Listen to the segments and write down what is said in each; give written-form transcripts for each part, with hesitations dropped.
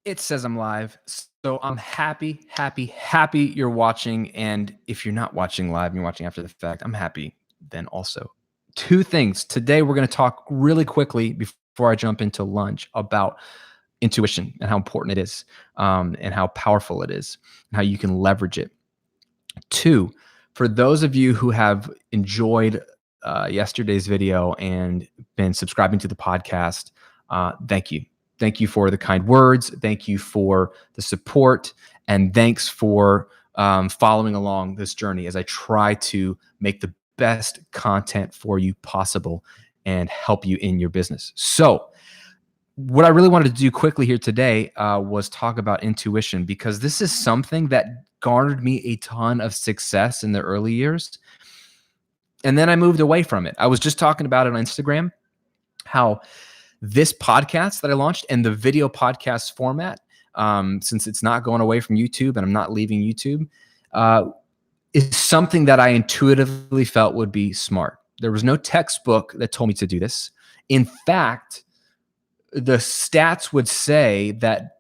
It says I'm live. So I'm happy you're watching. And if you're not watching live and you're watching after the fact, I'm happy then also. Two things. Today, we're going to talk really quickly before I jump into lunch about intuition and how important it is, and how powerful it is, and how you can leverage it. Two, for those of you who have enjoyed yesterday's video and been subscribing to the podcast, thank you. Thank you for the kind words. Thank you for the support. And thanks for following along this journey as I try to make the best content for you possible and help you in your business. So, what I really wanted to do quickly here today was talk about intuition, because this is something that garnered me a ton of success in the early years. And then I moved away from it. I was just talking about it on Instagram, how this podcast that I launched and the video podcast format, since it's not going away from YouTube and I'm not leaving YouTube, is something that I intuitively felt would be smart. There was no textbook that told me to do this. In fact, the stats would say that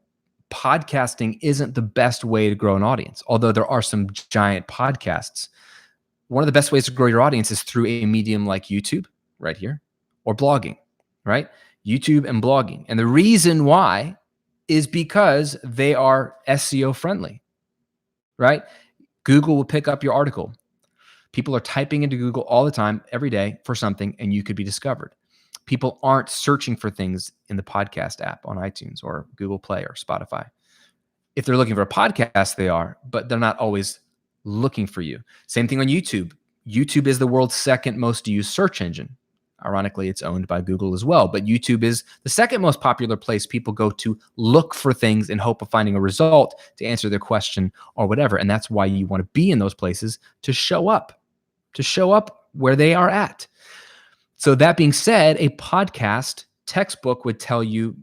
podcasting isn't the best way to grow an audience, although there are some giant podcasts. One of the best ways to grow your audience is through a medium like YouTube, right here, or blogging, right? YouTube and blogging. And the reason why is because they are SEO friendly, right? Google will pick up your article. People are typing into Google all the time, every day for something, and you could be discovered. People aren't searching for things in the podcast app on iTunes or Google Play or Spotify. If they're looking for a podcast, they are, but they're not always looking for you. Same thing on YouTube. YouTube is the world's second most used search engine. Ironically, it's owned by Google as well, but YouTube is the second most popular place people go to look for things in hope of finding a result to answer their question or whatever. And that's why you want to be in those places to show up where they are at. So that being said, a podcast textbook would tell you,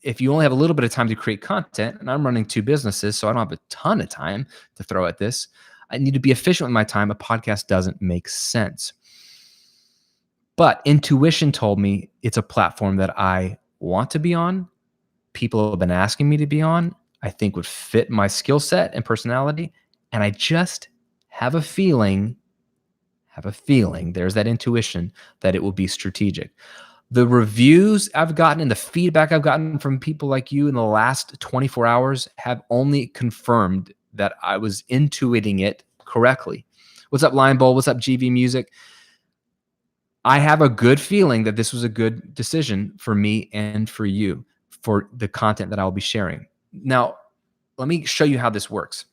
if you only have a little bit of time to create content, and I'm running two businesses, so I don't have a ton of time to throw at this. I need to be efficient with my time. A podcast doesn't make sense. But intuition told me it's a platform that I want to be on. People have been asking me to be on. I think would fit my skill set and personality. And I just have a feeling, there's that intuition that it will be strategic. The reviews I've gotten and the feedback I've gotten from people like you in the last 24 hours have only confirmed that I was intuiting it correctly. What's up, Lion Bowl? What's up, GV Music? I have a good feeling that this was a good decision for me and for you for the content that I'll be sharing. Now, let me show you how this works.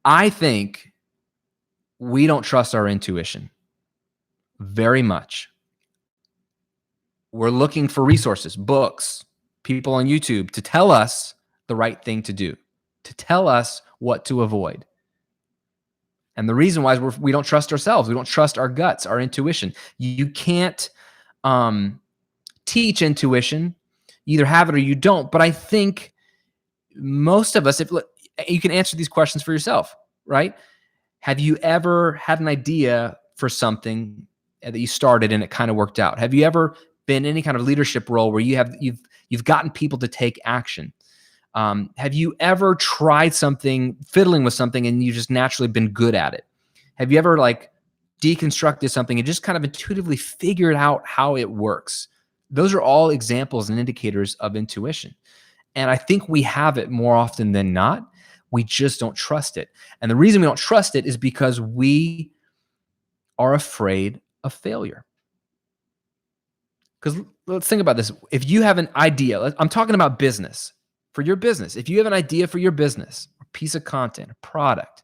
I think we don't trust our intuition very much. We're looking for resources, books, people on YouTube to tell us the right thing to do, to tell us what to avoid. And the reason why is we don't trust ourselves. We don't trust our guts, our intuition. You can't teach intuition. You either have it or you don't. But I think most of us, you can answer these questions for yourself, right? Have you ever had an idea for something that you started and it kind of worked out? Have you ever been in any kind of leadership role where you've gotten people to take action? Have you ever tried something, fiddling with something, and you just naturally been good at it? Have you ever deconstructed something and just kind of intuitively figured out how it works? Those are all examples and indicators of intuition. And I think we have it more often than not. We just don't trust it. And the reason we don't trust it is because we are afraid of failure. Because let's think about this. If you have an idea, I'm talking about business. For your business, if you have an idea for your business, a piece of content, a product,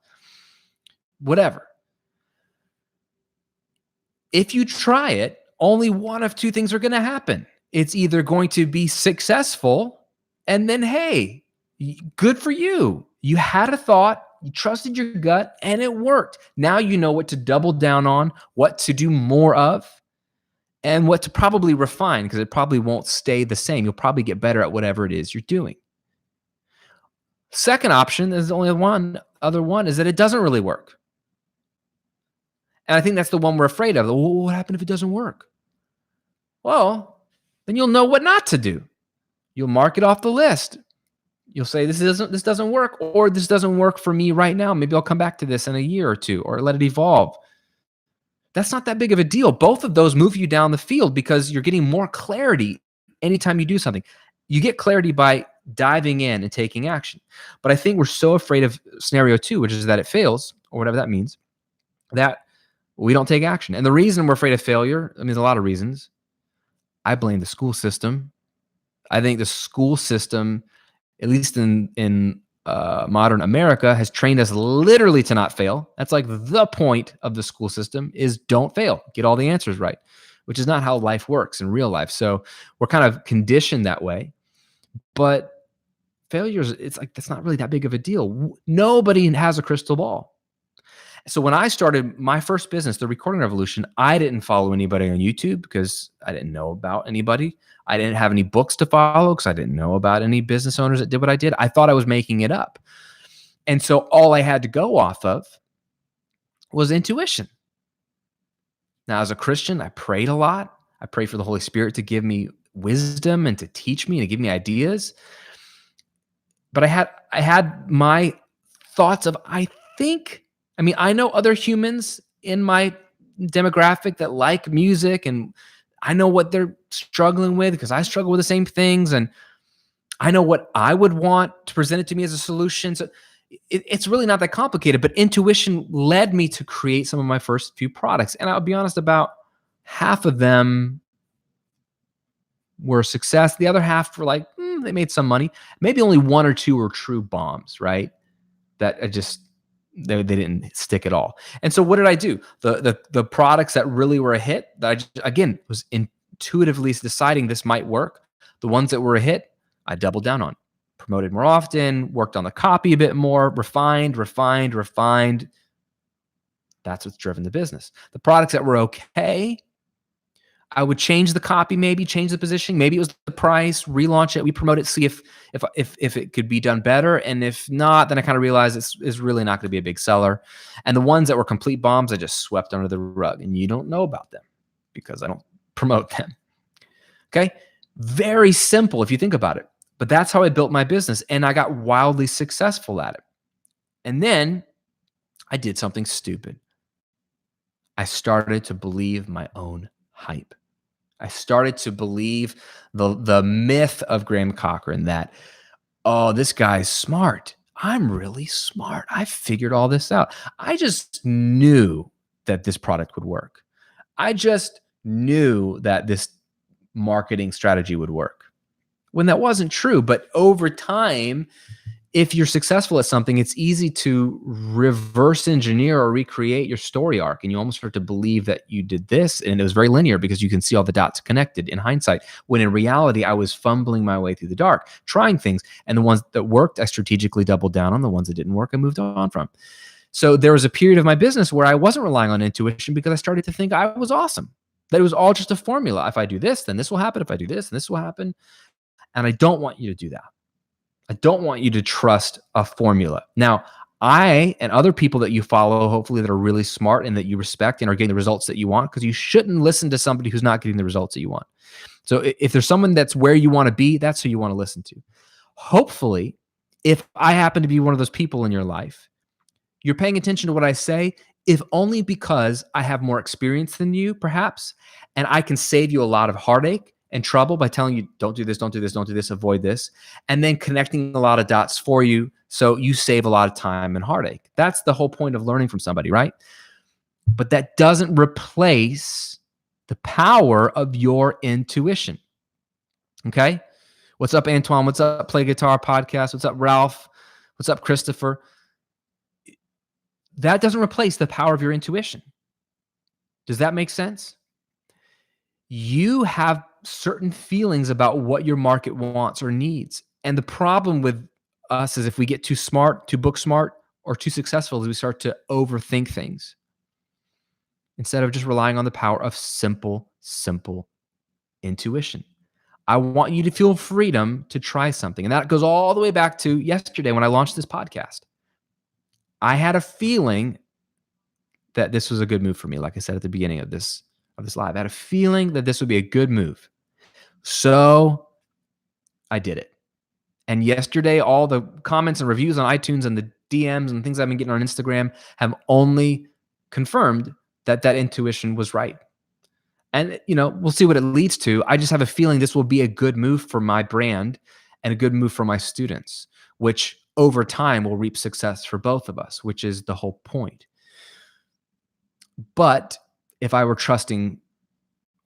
whatever, if you try it, only one of two things are going to happen. It's either going to be successful, and then, hey, good for you. You had a thought, you trusted your gut, and it worked. Now you know what to double down on, what to do more of, and what to probably refine, because it probably won't stay the same. You'll probably get better at whatever it is you're doing. Second option, there's only one other one, is that it doesn't really work. And I think that's the one we're afraid of. Well, what happened if it doesn't work? Well, then you'll know what not to do. You'll mark it off the list. You'll say, this doesn't work, or this doesn't work for me right now. Maybe I'll come back to this in a year or two, or let it evolve. That's not that big of a deal. Both of those move you down the field because you're getting more clarity anytime you do something. You get clarity by diving in and taking action. But I think we're so afraid of scenario 2, which is that it fails, or whatever that means, that we don't take action. And the reason we're afraid of failure, I mean, there's a lot of reasons. I blame the school system. I think the school system, at least in modern America, has trained us literally to not fail. That's like the point of the school system is don't fail, get all the answers right, which is not how life works in real life. So we're kind of conditioned that way. But failures, it's like, that's not really that big of a deal. Nobody has a crystal ball. So when I started my first business, the Recording Revolution, I didn't follow anybody on YouTube because I didn't know about anybody. I didn't have any books to follow because I didn't know about any business owners that did what I did. I thought I was making it up. And so all I had to go off of was intuition. Now, as a Christian, I prayed a lot. I prayed for the Holy Spirit to give me wisdom and to teach me and to give me ideas. But I had my thoughts of, I know other humans in my demographic that like music, and I know what they're struggling with because I struggle with the same things, and I know what I would want to present it to me as a solution. So it's really not that complicated, but intuition led me to create some of my first few products. And I'll be honest, about half of them were a success. The other half were like, they made some money. Maybe only 1 or 2 were true bombs, right? That they didn't stick at all. And so what did I do? The products that really were a hit, that I just, again, was intuitively deciding this might work. The ones that were a hit, I doubled down on. Promoted more often, worked on the copy a bit more, refined. That's what's driven the business. The products that were okay, I would change the copy, maybe change the positioning. Maybe it was the price, relaunch it, we promote it, see if it could be done better. And if not, then I kind of realized it's really not going to be a big seller. And the ones that were complete bombs, I just swept under the rug, and you don't know about them because I don't promote them. Okay. Very simple if you think about it, but that's how I built my business, and I got wildly successful at it. And then I did something stupid. I started to believe my own hype. I started to believe the myth of Graham Cochrane that, oh, this guy's smart. I'm really smart. I figured all this out. I just knew that this product would work. I just knew that this marketing strategy would work, when that wasn't true. But over time, if you're successful at something, it's easy to reverse engineer or recreate your story arc. And you almost start to believe that you did this. And it was very linear because you can see all the dots connected in hindsight. When in reality, I was fumbling my way through the dark, trying things. And the ones that worked, I strategically doubled down on. The ones that didn't work, I moved on from. So there was a period of my business where I wasn't relying on intuition because I started to think I was awesome, that it was all just a formula. If I do this, then this will happen. If I do this, then this will happen. And I don't want you to do that. I don't want you to trust a formula. Now, I and other people that you follow, hopefully that are really smart and that you respect and are getting the results that you want, because you shouldn't listen to somebody who's not getting the results that you want. So if there's someone that's where you want to be, that's who you want to listen to. Hopefully, if I happen to be one of those people in your life, you're paying attention to what I say, if only because I have more experience than you, perhaps, and I can save you a lot of heartache and trouble by telling you, don't do this, don't do this, don't do this, avoid this, and then connecting a lot of dots for you so you save a lot of time and heartache. That's the whole point of learning from somebody, right? But that doesn't replace the power of your intuition. Okay? What's up, Antoine? What's up, Play Guitar Podcast? What's up, Ralph? What's up, Christopher? That doesn't replace the power of your intuition. Does that make sense? You have certain feelings about what your market wants or needs. And the problem with us is if we get too smart, too book smart, or too successful, is we start to overthink things instead of just relying on the power of simple intuition. I want you to feel freedom to try something. And that goes all the way back to yesterday when I launched this podcast. I had a feeling that this was a good move for me. Like I said at the beginning of this live, I had a feeling that this would be a good move. So I did it. And yesterday, all the comments and reviews on iTunes and the DMs and things I've been getting on Instagram have only confirmed that that intuition was right. And, we'll see what it leads to. I just have a feeling this will be a good move for my brand and a good move for my students, which over time will reap success for both of us, which is the whole point. But if I were trusting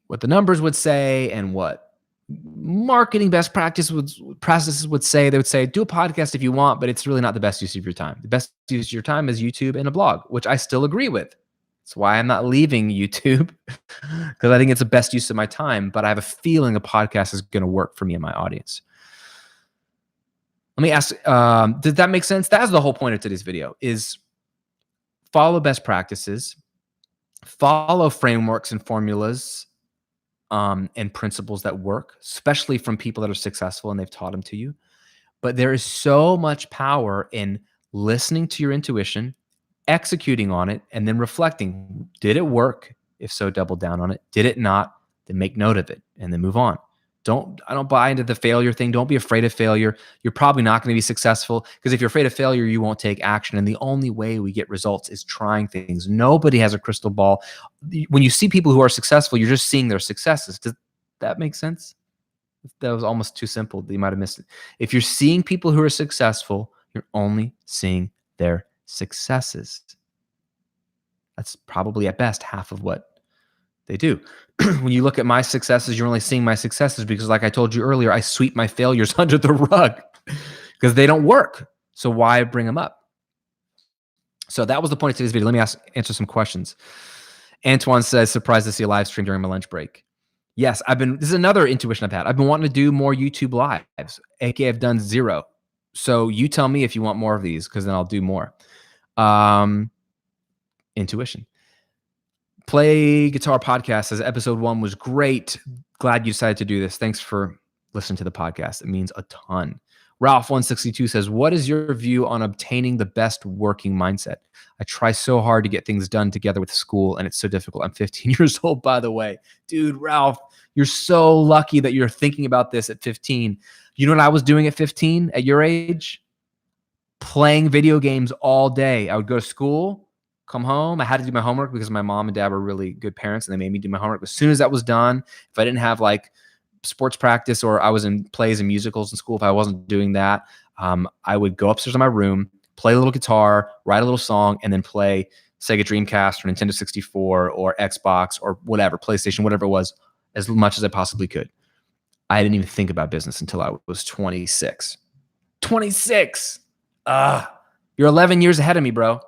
what the numbers would say and what marketing best practices would say, they would say, do a podcast if you want, but it's really not the best use of your time. The best use of your time is YouTube and a blog, which I still agree with. That's why I'm not leaving YouTube, because I think it's the best use of my time, but I have a feeling a podcast is going to work for me and my audience. Let me ask, does that make sense? That's the whole point of today's video, is follow best practices, follow frameworks and formulas and principles that work, especially from people that are successful and they've taught them to you. But there is so much power in listening to your intuition, executing on it, and then reflecting. Did it work? If so, double down on it. Did it not? Then make note of it and then move on. I don't buy into the failure thing. Don't be afraid of failure. You're probably not going to be successful, because if you're afraid of failure, you won't take action. And the only way we get results is trying things. Nobody has a crystal ball. When you see people who are successful, you're just seeing their successes. Does that make sense? That was almost too simple. You might have missed it. If you're seeing people who are successful, you're only seeing their successes. That's probably at best half of what they do. When you look at my successes, you're only seeing my successes because, like I told you earlier, I sweep my failures under the rug because they don't work. So why bring them up? So that was the point of today's video. Let me answer some questions. Antoine says, surprised to see a live stream during my lunch break. Yes, this is another intuition I've had. I've been wanting to do more YouTube lives, aka I've done 0. So you tell me if you want more of these, because then I'll do more. Intuition. Play Guitar Podcast says episode 1 was great. Glad you decided to do this. Thanks for listening to the podcast. It means a ton. Ralph162 says, what is your view on obtaining the best working mindset? I try so hard to get things done together with school, and it's so difficult. I'm 15 years old, by the way. Dude, Ralph, you're so lucky that you're thinking about this at 15. You know what I was doing at 15 at your age? Playing video games all day. I would go to school, come home. I had to do my homework because my mom and dad were really good parents and they made me do my homework. As soon as that was done, if I didn't have like sports practice or I was in plays and musicals in school, if I wasn't doing that, I would go upstairs in my room, play a little guitar, write a little song, and then play Sega Dreamcast or Nintendo 64 or Xbox or whatever, PlayStation, whatever it was, as much as I possibly could. I didn't even think about business until I was 26. 26! You're 11 years ahead of me, bro.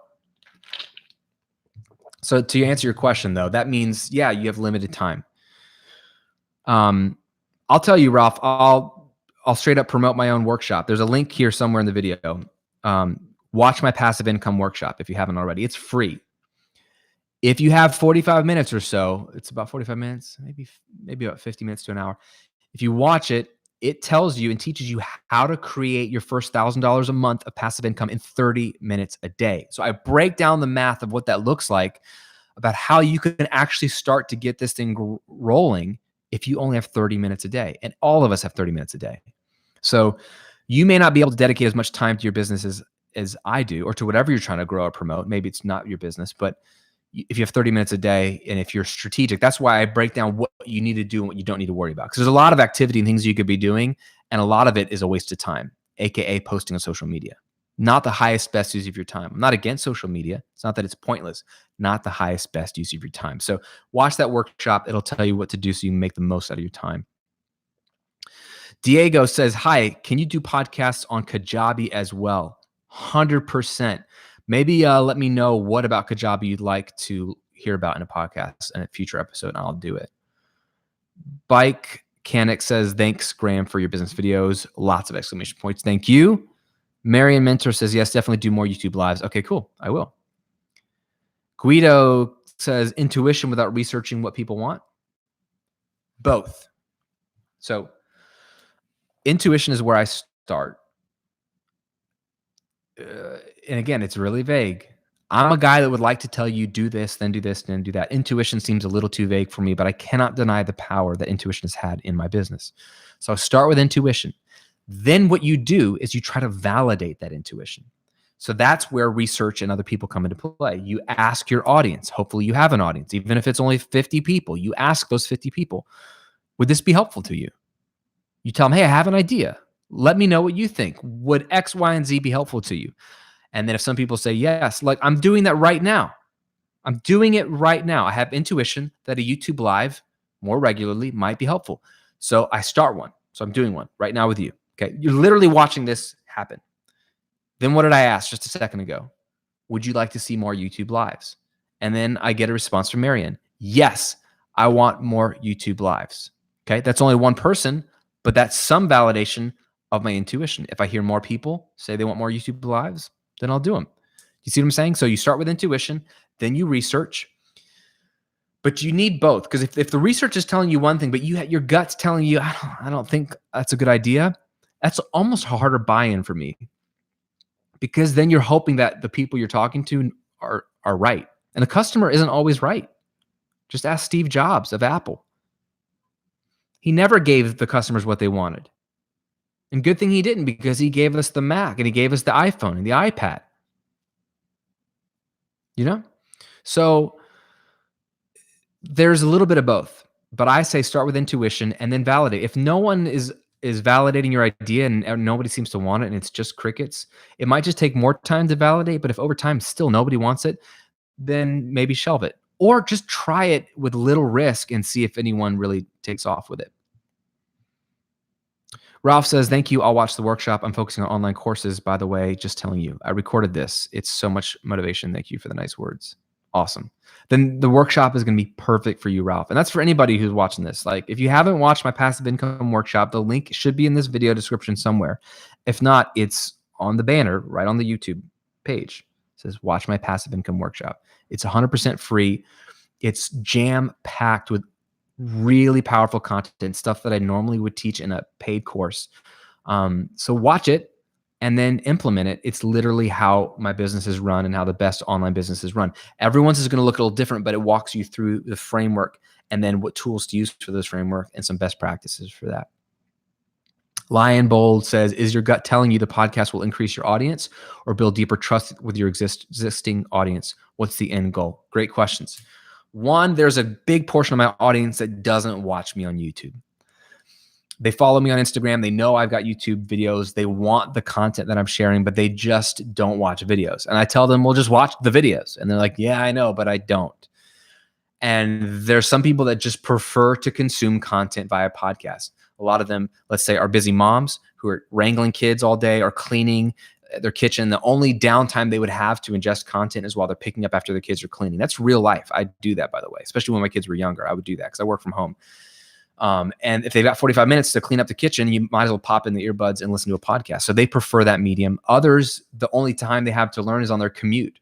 So to answer your question, though, that means, yeah, you have limited time. I'll tell you, Ralph, I'll straight up promote my own workshop. There's a link here somewhere in the video. Watch my passive income workshop if you haven't already. It's free. If you have 45 minutes or so, it's about 45 minutes, maybe about 50 minutes to an hour. If you watch it, it tells you and teaches you how to create your first $1,000 a month of passive income in 30 minutes a day. So I break down the math of what that looks like, about how you can actually start to get this thing rolling if you only have 30 minutes a day. And all of us have 30 minutes a day. So you may not be able to dedicate as much time to your business as I do, or to whatever you're trying to grow or promote. Maybe it's not your business, but if you have 30 minutes a day and if you're strategic, that's why I break down what you need to do and what you don't need to worry about. Because there's a lot of activity and things you could be doing, and a lot of it is a waste of time, aka posting on social media. Not the highest, best use of your time. I'm not against social media. It's not that it's pointless. Not the highest, best use of your time. So watch that workshop. It'll tell you what to do so you can make the most out of your time. Diego says, hi, can you do podcasts on Kajabi as well? 100%. Maybe let me know what about Kajabi you'd like to hear about in a podcast in a future episode, and I'll do it. Bike Canic says, thanks, Graham, for your business videos. Lots of exclamation points. Thank you. Marion Mentor says, yes, definitely do more YouTube lives. Okay, cool. I will. Guido says, intuition without researching what people want. Both. So intuition is where I start. And again, it's really vague. I'm a guy that would like to tell you, do this, then do this, then do that. Intuition seems a little too vague for me, but I cannot deny the power that intuition has had in my business. So start with intuition. Then what you do is you try to validate that intuition. So that's where research and other people come into play. You ask your audience. Hopefully you have an audience, even if it's only 50 people. You ask those 50 people, would this be helpful to you? You tell them, hey, I have an idea. Let me know what you think. Would X, Y, and Z be helpful to you? And then if some people say yes, like I'm doing that right now. I'm doing it right now. I have intuition that a YouTube live more regularly might be helpful. So I start one. So I'm doing one right now with you. Okay. You're literally watching this happen. Then what did I ask just a second ago? Would you like to see more YouTube lives? And then I get a response from Marianne. Yes, I want more YouTube lives. Okay. That's only one person, but that's some validation of my intuition. If I hear more people say they want more YouTube lives, then I'll do them. You see what I'm saying? So you start with intuition, then you research, but you need both. Because if the research is telling you one thing, but your gut's telling you, I don't think that's a good idea, that's almost a harder buy-in for me. Because then you're hoping that the people you're talking to are right. And the customer isn't always right. Just ask Steve Jobs of Apple. He never gave the customers what they wanted. And good thing he didn't, because he gave us the Mac and he gave us the iPhone and the iPad. You know? So there's a little bit of both. But I say start with intuition and then validate. If no one is validating your idea and nobody seems to want it and it's just crickets, it might just take more time to validate. But if over time still nobody wants it, then maybe shelve it. Or just try it with little risk and see if anyone really takes off with it. Ralph says, thank you. I'll watch the workshop. I'm focusing on online courses, by the way, just telling you. I recorded this. It's so much motivation. Thank you for the nice words. Awesome. Then the workshop is going to be perfect for you, Ralph. And that's for anybody who's watching this. Like, if you haven't watched my passive income workshop, the link should be in this video description somewhere. If not, it's on the banner right on the YouTube page. It says, watch my passive income workshop. It's 100% free. It's jam-packed with really powerful content, stuff that I normally would teach in a paid course. So watch it and then implement it. It's literally how my business is run and how the best online business is run. Everyone's is going to look a little different, but it walks you through the framework and then what tools to use for this framework and some best practices for that. Lion Bold says, is your gut telling you the podcast will increase your audience or build deeper trust with your existing audience? What's the end goal? Great questions. One, there's a big portion of my audience that doesn't watch me on YouTube. They follow me on Instagram. They know I've got YouTube videos. They want the content that I'm sharing, but they just don't watch videos. And I tell them, well, just watch the videos. And they're like, yeah, I know, but I don't. And there's some people that just prefer to consume content via podcast. A lot of them, let's say, are busy moms who are wrangling kids all day or cleaning their kitchen. The only downtime they would have to ingest content is while they're picking up after their kids are cleaning. That's real life. I do that, by the way, especially when my kids were younger. I would do that because I work from home. And if they've got 45 minutes to clean up the kitchen, you might as well pop in the earbuds and listen to a podcast. So they prefer that medium. Others, the only time they have to learn is on their commute.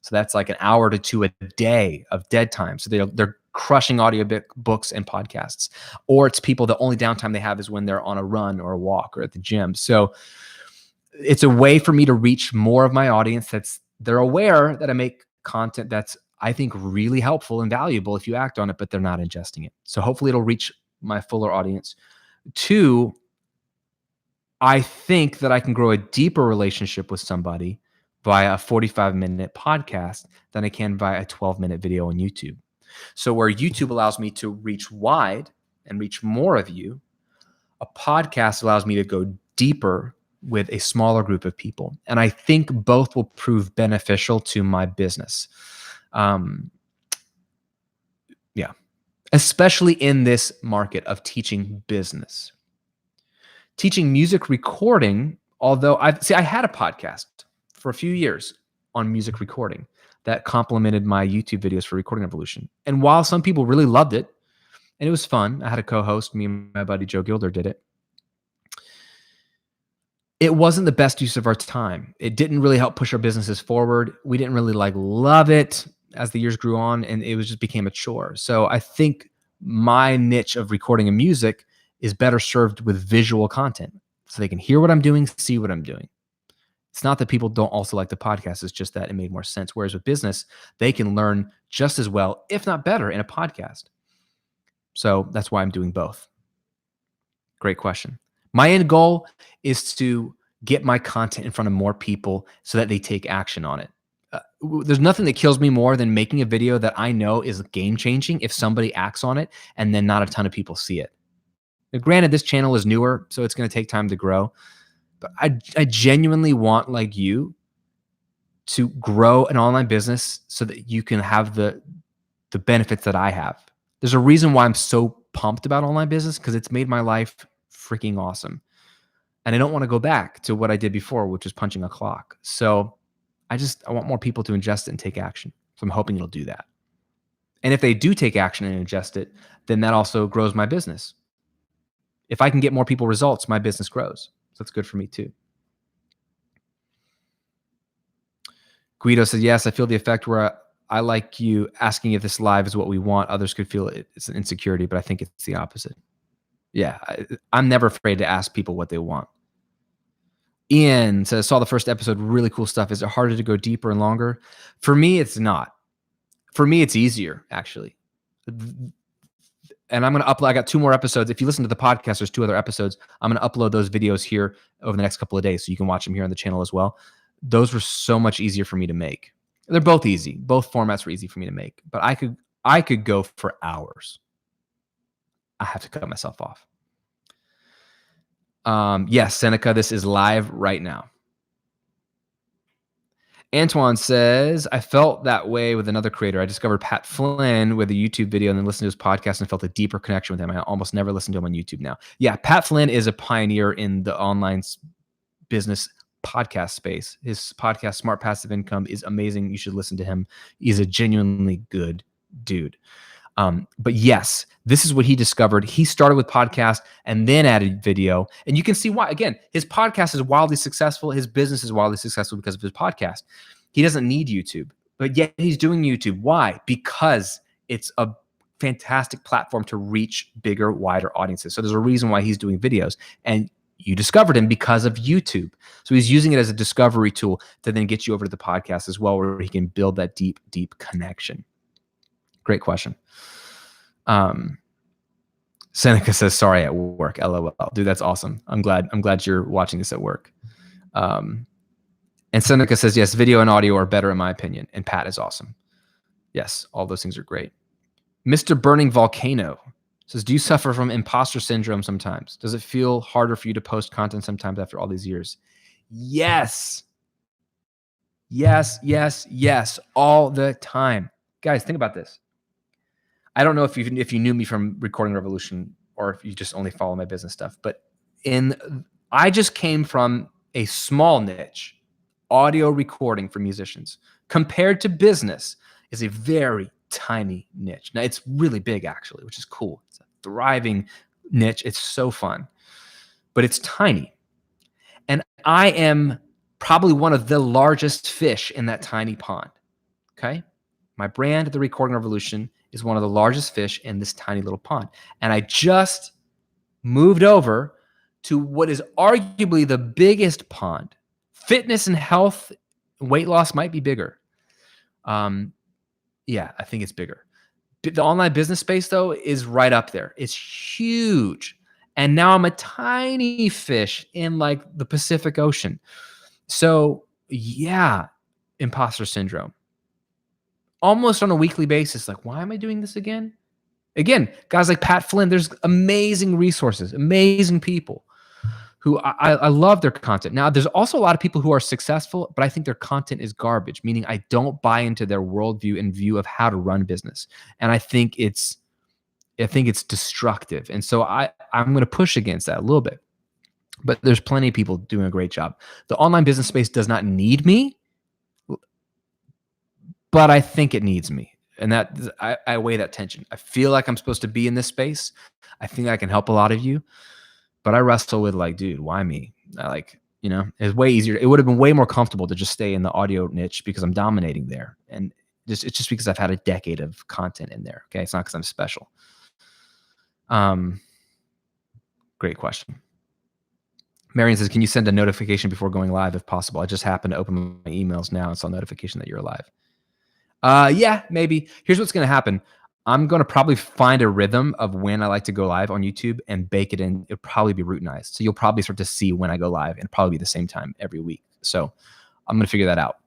So that's like an hour to two a day of dead time. So they're crushing audio books and podcasts. Or it's people, the only downtime they have is when they're on a run or a walk or at the gym. So it's a way for me to reach more of my audience they're aware that I make content that's, I think, really helpful and valuable if you act on it, but they're not ingesting it. So hopefully it'll reach my fuller audience. Two, I think that I can grow a deeper relationship with somebody via a 45-minute podcast than I can via a 12-minute video on YouTube. So where YouTube allows me to reach wide and reach more of you, a podcast allows me to go deeper with a smaller group of people. And I think both will prove beneficial to my business. Especially in this market of teaching business. Teaching music recording, although I had a podcast for a few years on music recording that complemented my YouTube videos for Recording Evolution. And while some people really loved it, and it was fun, I had a co-host, me and my buddy Joe Gilder did it. It wasn't the best use of our time. It didn't really help push our businesses forward. We didn't really love it as the years grew on, and it just became a chore. So I think my niche of recording and music is better served with visual content so they can hear what I'm doing, see what I'm doing. It's not that people don't also like the podcast. It's just that it made more sense. Whereas with business, they can learn just as well, if not better, in a podcast. So that's why I'm doing both. Great question. My end goal is to get my content in front of more people so that they take action on it. There's nothing that kills me more than making a video that I know is game changing if somebody acts on it and then not a ton of people see it. Now, granted, this channel is newer, so it's going to take time to grow. But I genuinely want, like you, to grow an online business so that you can have the benefits that I have. There's a reason why I'm so pumped about online business, because it's made my life freaking awesome. And I don't want to go back to what I did before, which was punching a clock. So I want more people to ingest it and take action. So I'm hoping it'll do that. And if they do take action and ingest it, then that also grows my business. If I can get more people results, my business grows. So that's good for me too. Guido said, yes, I feel the effect where I like you asking if this live is what we want. Others could feel it's an insecurity, but I think it's the opposite. Yeah, I'm never afraid to ask people what they want. Ian says, saw the first episode, really cool stuff. Is it harder to go deeper and longer? For me, it's not. For me, it's easier, actually. And I'm going to upload, I got 2 more episodes. If you listen to the podcast, there's 2 other episodes. I'm going to upload those videos here over the next couple of days, so you can watch them here on the channel as well. Those were so much easier for me to make. They're both easy. Both formats were easy for me to make, but I could go for hours. I have to cut myself off. Yes, Seneca, this is live right now. Antoine says, I felt that way with another creator. I discovered Pat Flynn with a YouTube video and then listened to his podcast and felt a deeper connection with him. I almost never listen to him on YouTube now. Yeah, Pat Flynn is a pioneer in the online business podcast space. His podcast, Smart Passive Income, is amazing. You should listen to him. He's a genuinely good dude. But yes, this is what he discovered. He started with podcast and then added video. And you can see why. Again, his podcast is wildly successful. His business is wildly successful because of his podcast. He doesn't need YouTube, but yet he's doing YouTube. Why? Because it's a fantastic platform to reach bigger, wider audiences. So there's a reason why he's doing videos. And you discovered him because of YouTube. So he's using it as a discovery tool to then get you over to the podcast as well, where he can build that deep, deep connection. Great question. Seneca says, sorry, at work, LOL. Dude, that's awesome. I'm glad you're watching this at work. And Seneca says, yes, video and audio are better in my opinion. And Pat is awesome. Yes, all those things are great. Mr. Burning Volcano says, do you suffer from imposter syndrome sometimes? Does it feel harder for you to post content sometimes after all these years? Yes. Yes, yes, yes, all the time. Guys, think about this. I don't know if you knew me from Recording Revolution or if you just only follow my business stuff, but I just came from a small niche, audio recording for musicians, compared to business is a very tiny niche. Now it's really big actually, which is cool. It's a thriving niche. It's so fun, but it's tiny. And I am probably one of the largest fish in that tiny pond. Okay. My brand, The Recording Revolution, is one of the largest fish in this tiny little pond. And I just moved over to what is arguably the biggest pond. Fitness and health, weight loss might be bigger. Yeah, I think it's bigger. The online business space, though, is right up there. It's huge. And now I'm a tiny fish in like the Pacific Ocean. So yeah, imposter syndrome. Almost on a weekly basis, like, why am I doing this again? Again, guys like Pat Flynn, there's amazing resources, amazing people who I love their content. Now, there's also a lot of people who are successful, but I think their content is garbage, meaning I don't buy into their worldview and view of how to run business. And I think it's destructive. And so I'm going to push against that a little bit. But there's plenty of people doing a great job. The online business space does not need me, but I think it needs me. And that I weigh that tension. I feel like I'm supposed to be in this space. I think I can help a lot of you, but I wrestle with like, dude, why me? It's way easier. It would have been way more comfortable to just stay in the audio niche because I'm dominating there. And it's just because I've had a decade of content in there. Okay. It's not because I'm special. Great question. Marion says, can you send a notification before going live if possible? I just happened to open my emails now and saw a notification that you're live. Yeah, maybe. Here's what's going to happen. I'm going to probably find a rhythm of when I like to go live on YouTube and bake it in. It'll probably be routinized. So you'll probably start to see when I go live, and it'll probably be the same time every week. So I'm going to figure that out.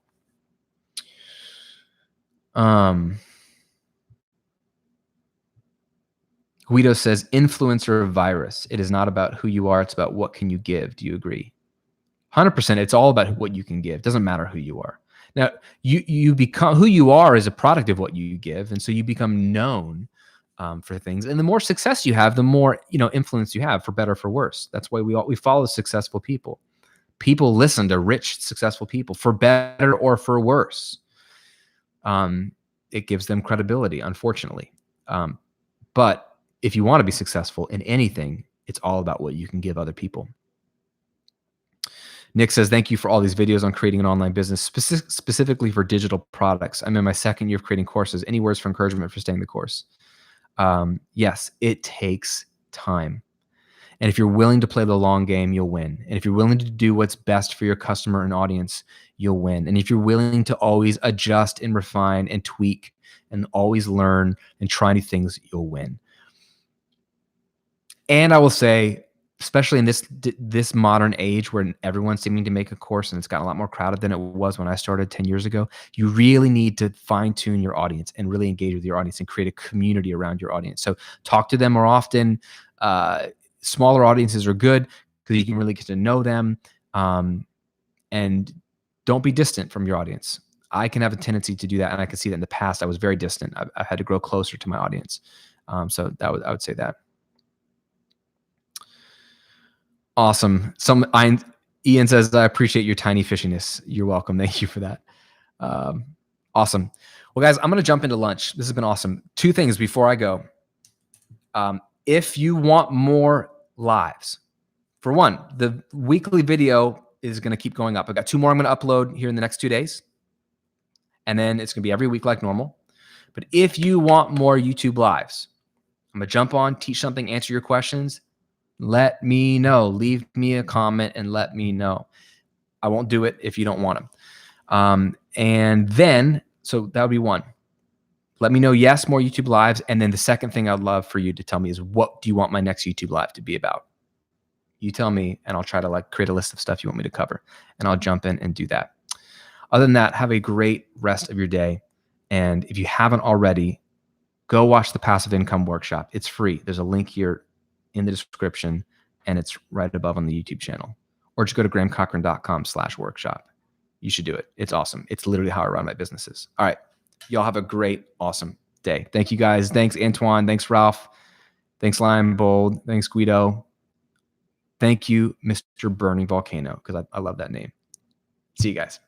Guido says, influencer virus. It is not about who you are. It's about what can you give. Do you agree? 100%. It's all about what you can give. It doesn't matter who you are. Now, you become who you are is a product of what you give, and so you become known for things. And the more success you have, the more influence you have, for better or for worse. That's why we follow successful people. People listen to rich, successful people, for better or for worse. It gives them credibility, unfortunately. But if you want to be successful in anything, it's all about what you can give other people. Nick says, thank you for all these videos on creating an online business, specifically for digital products. I'm in my second year of creating courses. Any words for encouragement for staying the course? Yes, it takes time. And if you're willing to play the long game, you'll win. And if you're willing to do what's best for your customer and audience, you'll win. And if you're willing to always adjust and refine and tweak and always learn and try new things, you'll win. And I will say, especially in this modern age where everyone's seeming to make a course and it's gotten a lot more crowded than it was when I started 10 years ago, you really need to fine tune your audience and really engage with your audience and create a community around your audience. So talk to them more often. Smaller audiences are good because you can really get to know them. And don't be distant from your audience. I can have a tendency to do that. And I can see that in the past, I was very distant. I've had to grow closer to my audience. So I would say that. Awesome. Ian says, I appreciate your tiny fishiness. You're welcome. Thank you for that. Awesome. Well, guys, I'm going to jump into lunch. This has been awesome. 2 things before I go. If you want more lives, for one, the weekly video is going to keep going up. I've got 2 more I'm going to upload here in the next 2 days. And then it's going to be every week like normal. But if you want more YouTube lives, I'm going to jump on, teach something, answer your questions. Let me know. Leave me a comment and let me know. I won't do it if you don't want them. And then, so that would be 1. Let me know, yes, more YouTube lives. And then the second thing I'd love for you to tell me is, what do you want my next YouTube live to be about? You tell me, and I'll try to create a list of stuff you want me to cover, and I'll jump in and do that. Other than that, have a great rest of your day. And if you haven't already, go watch the Passive Income Workshop. It's free. There's a link here in the description, and it's right above on the YouTube channel. Or just go to grahamcochrane.com/workshop. You should do it. It's awesome. It's literally how I run my businesses. All right. Y'all have a great, awesome day. Thank you, guys. Thanks, Antoine. Thanks, Ralph. Thanks, Lime Bold. Thanks, Guido. Thank you, Mr. Burning Volcano, because I love that name. See you guys.